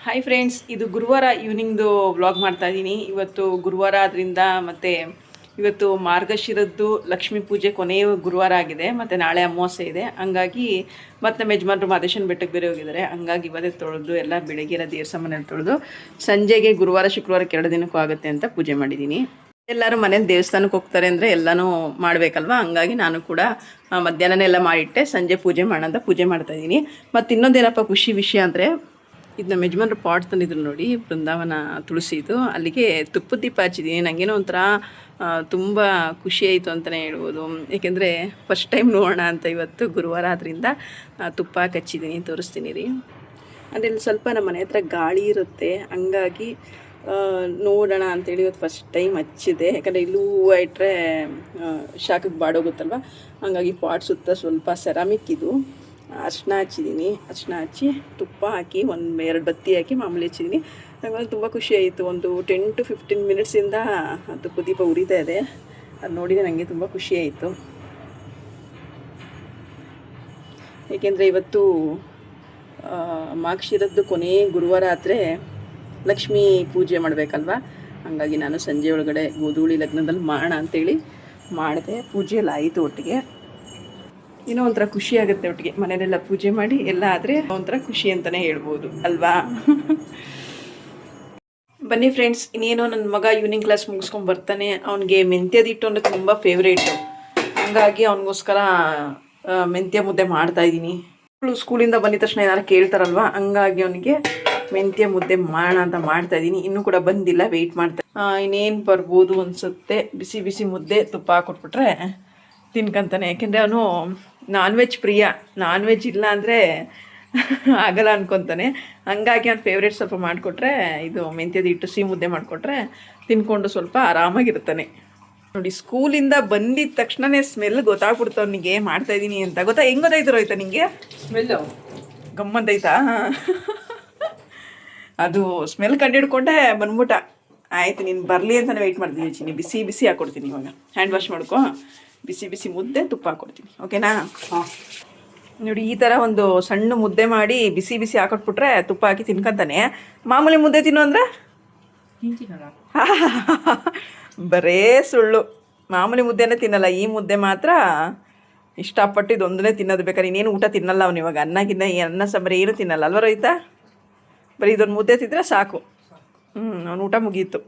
Hi friends, ಇದು ಗುರುವಾರ ಈವ್ನಿಂಗ್ದು vlog ಮಾಡ್ತಾ ಇದ್ದೀನಿ. ಇವತ್ತು ಗುರುವಾರ ಆದ್ದರಿಂದ ಮತ್ತು ಇವತ್ತು ಮಾರ್ಗಶಿರದ್ದು ಲಕ್ಷ್ಮೀ ಪೂಜೆ ಕೊನೆಯ ಗುರುವಾರ ಆಗಿದೆ ಮತ್ತು ನಾಳೆ ಅಮಾವಾಸ್ಯೆ ಇದೆ. ಹಂಗಾಗಿ ಮತ್ತು ನಮ್ಮ ಯಜಮಾನ್ರು ಮಾದೇಶನ ಬೆಟ್ಟಕ್ಕೆ ಬೇರೆ ಹೋಗಿದ್ದಾರೆ. ಹಂಗಾಗಿ ಇವತ್ತೇ ತೊಳೆದು ಎಲ್ಲ ಬೆಳಗ್ಗೆ ಎಲ್ಲ ದೇವ್ರ ಸಾಮಾನೆಲ್ಲ ತೊಳೆದು ಸಂಜೆಗೆ ಗುರುವಾರ ಶುಕ್ರವಾರಕ್ಕೆ 2 ದಿನಕ್ಕೂ ಆಗುತ್ತೆ ಅಂತ ಪೂಜೆ ಮಾಡಿದ್ದೀನಿ. ಎಲ್ಲರೂ ಮನೇಲಿ ದೇವಸ್ಥಾನಕ್ಕೆ ಹೋಗ್ತಾರೆ ಅಂದರೆ ಎಲ್ಲನೂ ಮಾಡಬೇಕಲ್ವ. ಹಂಗಾಗಿ ನಾನು ಕೂಡ ಮಧ್ಯಾಹ್ನನೇ ಎಲ್ಲ ಮಾಡಿಟ್ಟೆ, ಸಂಜೆ ಪೂಜೆ ಮಾಡೋಣ ಅಂತ ಪೂಜೆ ಮಾಡ್ತಾಯಿದ್ದೀನಿ. ಮತ್ತು ಇನ್ನೊಂದೇನಪ್ಪ ಖುಷಿ ವಿಷಯ ಅಂದರೆ, ಇದು ನಮ್ಮ ಯಜಮಾನ್ರು ಪಾಟ್ ತಂದಿದ್ರು ನೋಡಿ, ಬೃಂದಾವನ ತುಳಸಿದು. ಅಲ್ಲಿಗೆ ತುಪ್ಪದ ದೀಪ ಹಚ್ಚಿದ್ದೀನಿ. ನನಗೇನೋ ಒಂಥರ ತುಂಬ ಖುಷಿ ಆಯಿತು ಅಂತಲೇ ಹೇಳ್ಬೋದು. ಏಕೆಂದರೆ ಫಸ್ಟ್ ಟೈಮ್ ನೋಡೋಣ ಅಂತ ಇವತ್ತು ಗುರುವಾರ ಆದ್ದರಿಂದ ತುಪ್ಪ ಹಚ್ಚಿದ್ದೀನಿ, ತೋರಿಸ್ತೀನಿ ರೀ. ಅದರಲ್ಲಿ ಸ್ವಲ್ಪ ನಮ್ಮ ಮನೆ ಹತ್ರ ಗಾಳಿ ಇರುತ್ತೆ, ಹಂಗಾಗಿ ನೋಡೋಣ ಅಂಥೇಳಿ ಇವತ್ತು ಫಸ್ಟ್ ಟೈಮ್ ಹಚ್ಚಿದೆ. ಯಾಕಂದರೆ ಇಲ್ಲೂ ಹೂವು ಇಟ್ಟರೆ ಶಾಖಕ್ಕೆ ಬಾಡೋಗುತ್ತಲ್ವ. ಹಾಗಾಗಿ ಪಾಟ್ ಸುತ್ತ ಸ್ವಲ್ಪ ಸೆರಾಮಿಕ್ ಇದು ಅರ್ಶಿನ ಹಚ್ಚಿದ್ದೀನಿ. ಅರ್ಶಿನ ಹಚ್ಚಿ ತುಪ್ಪ ಹಾಕಿ 1-2 ಬತ್ತಿ ಹಾಕಿ ಮಾಮೂಲಿ ಹಚ್ಚಿದ್ದೀನಿ. ನನಗೆ ತುಂಬ ಖುಷಿ ಆಯಿತು. ಒಂದು 10 to 15 ಮಿನಿಟ್ಸಿಂದ ತುಪ್ಪ ದೀಪ ಉರಿತಾ ಇದೆ. ಅದು ನೋಡಿದರೆ ನನಗೆ ತುಂಬ ಖುಷಿ ಆಯಿತು. ಏಕೆಂದರೆ ಇವತ್ತು ಮಾರ್ಗಶಿರದ್ದು ಕೊನೆಯ ಗುರುವಾರ ಆದರೆ ಲಕ್ಷ್ಮೀ ಪೂಜೆ ಮಾಡಬೇಕಲ್ವ. ಹಾಗಾಗಿ ನಾನು ಸಂಜೆ ಒಳಗಡೆ ಗೋಧೂಳಿ ಲಗ್ನದಲ್ಲಿ ಮಾಡೋಣ ಅಂಥೇಳಿ ಮಾಡಿದೆ. ಪೂಜೆ ಎಲ್ಲ ಆಯಿತು ಒಟ್ಟಿಗೆ. ಏನೋ ಒಂಥರ ಖುಷಿ ಆಗುತ್ತೆ ಒಟ್ಟಿಗೆ ಮನೆಯಲ್ಲೆಲ್ಲ ಪೂಜೆ ಮಾಡಿ ಎಲ್ಲ ಆದರೆ ಒಂಥರ ಖುಷಿ ಅಂತಲೇ ಹೇಳ್ಬೋದು ಅಲ್ವಾ. ಬನ್ನಿ ಫ್ರೆಂಡ್ಸ್, ಇನ್ನೇನೋ ನನ್ನ ಮಗ ಈವ್ನಿಂಗ್ ಕ್ಲಾಸ್ ಮುಗಿಸ್ಕೊಂಡು ಬರ್ತಾನೆ. ಅವನಿಗೆ ಮೆಂತ್ಯದಿಟ್ಟು ಅಂದರೆ ತುಂಬ ಫೇವ್ರೇಟು. ಹಂಗಾಗಿ ಅವನಿಗೋಸ್ಕರ ಮೆಂತ್ಯ ಮುದ್ದೆ ಮಾಡ್ತಾಯಿದ್ದೀನಿ. ಸ್ಕೂಲಿಂದ ಬಂದಿದ ತಕ್ಷಣ ಏನಾರು ಕೇಳ್ತಾರಲ್ವ, ಹಂಗಾಗಿ ಅವನಿಗೆ ಮೆಂತ್ಯ ಮುದ್ದೆ ಮಾಡೋಣ ಅಂತ ಮಾಡ್ತಾಯಿದ್ದೀನಿ. ಇನ್ನೂ ಕೂಡ ಬಂದಿಲ್ಲ, ವೆಯ್ಟ್ ಮಾಡ್ತಾ. ಇನ್ನೇನು ಬರ್ಬೋದು ಅನಿಸುತ್ತೆ. ಬಿಸಿ ಬಿಸಿ ಮುದ್ದೆ ತುಪ್ಪ ಹಾಕ್ಕೊಟ್ಬಿಟ್ರೆ ತಿನ್ಕೊಂತಾನೆ. ಯಾಕೆಂದರೆ ಅವನು ನಾನ್ ವೆಜ್ ಪ್ರಿಯ. ನಾನ್ ವೆಜ್ ಇಲ್ಲ ಅಂದರೆ ಆಗಲ್ಲ ಅನ್ಕೊತಾನೆ. ಹಂಗಾಗಿ ಅವ್ನು ಫೇವ್ರೇಟ್ ಸ್ವಲ್ಪ ಮಾಡಿಕೊಟ್ರೆ, ಇದು ಮೆಂತ್ಯದ ಹಿಟ್ಟು ಸಿಹಿ ಮುದ್ದೆ ಮಾಡಿಕೊಟ್ರೆ ತಿನ್ಕೊಂಡು ಸ್ವಲ್ಪ ಆರಾಮಾಗಿರ್ತಾನೆ. ನೋಡಿ, ಸ್ಕೂಲಿಂದ ಬಂದಿದ್ದ ತಕ್ಷಣವೇ ಸ್ಮೆಲ್ ಗೊತ್ತಾಗ್ಬಿಡ್ತು ಅವನಿಗೆ ಮಾಡ್ತಾಯಿದ್ದೀನಿ ಅಂತ. ಹೆಂಗೆ ಗೊತ್ತಾಯ್ತು ರೋಯ್ತಾ ನಿಮಗೆ? ಸ್ಮೆಲ್ಲು ಗಮ್ಮಂತೈತಾ? ಅದು ಸ್ಮೆಲ್ ಕಂಡಿಡ್ಕೊಂಡೆ ಬಂದ್ಬಿಟ್ಟ. ಆಯಿತು, ನೀನು ಬರಲಿ ಅಂತಲೇ ವೆಯ್ಟ್ ಮಾಡ್ತೀನಿ. ಚಿನ್ನಿ ಬಿಸಿ ಬಿಸಿ ಹಾಕ್ಕೊಡ್ತೀನಿ. ಇವಾಗ ಹ್ಯಾಂಡ್ ವಾಶ್ ಮಾಡ್ಕೊ, ಬಿಸಿ ಬಿಸಿ ಮುದ್ದೆ ತುಪ್ಪ ಹಾಕ್ಕೊಡ್ತೀನಿ, ಓಕೆನಾ? ಹಾಂ. ನೋಡಿ, ಈ ಥರ ಒಂದು ಸಣ್ಣ ಮುದ್ದೆ ಮಾಡಿ ಬಿಸಿ ಬಿಸಿ ಹಾಕೊಟ್ಬಿಟ್ರೆ ತುಪ್ಪ ಹಾಕಿ ತಿನ್ಕೊಂತಾನೆ. ಮಾಮೂಲಿ ಮುದ್ದೆ ತಿನ್ನು ಅಂದರೆ ಬರೇ ಸುಳ್ಳು. ಮಾಮೂಲಿ ಮುದ್ದೆನೇ ತಿನ್ನಲ್ಲ, ಈ ಮುದ್ದೆ ಮಾತ್ರ ಇಷ್ಟಪಟ್ಟು ಇದೊಂದನ್ನೇ ತಿನ್ನೋದು. ಬೇಕಾದ್ರೆ ಇನ್ನೇನು ಊಟ ತಿನ್ನಲ್ಲ ಅವನು ಇವಾಗ. ಅನ್ನ ಸಾಂಬಾರು ಏನು ತಿನ್ನಲ್ಲ ಅಲ್ವ ರೋಹಿತ? ಬರೀ ಇದೊಂದು ಮುದ್ದೆ ತಿಂದರೆ ಸಾಕು. ಅವನು ಊಟ ಮುಗೀತು.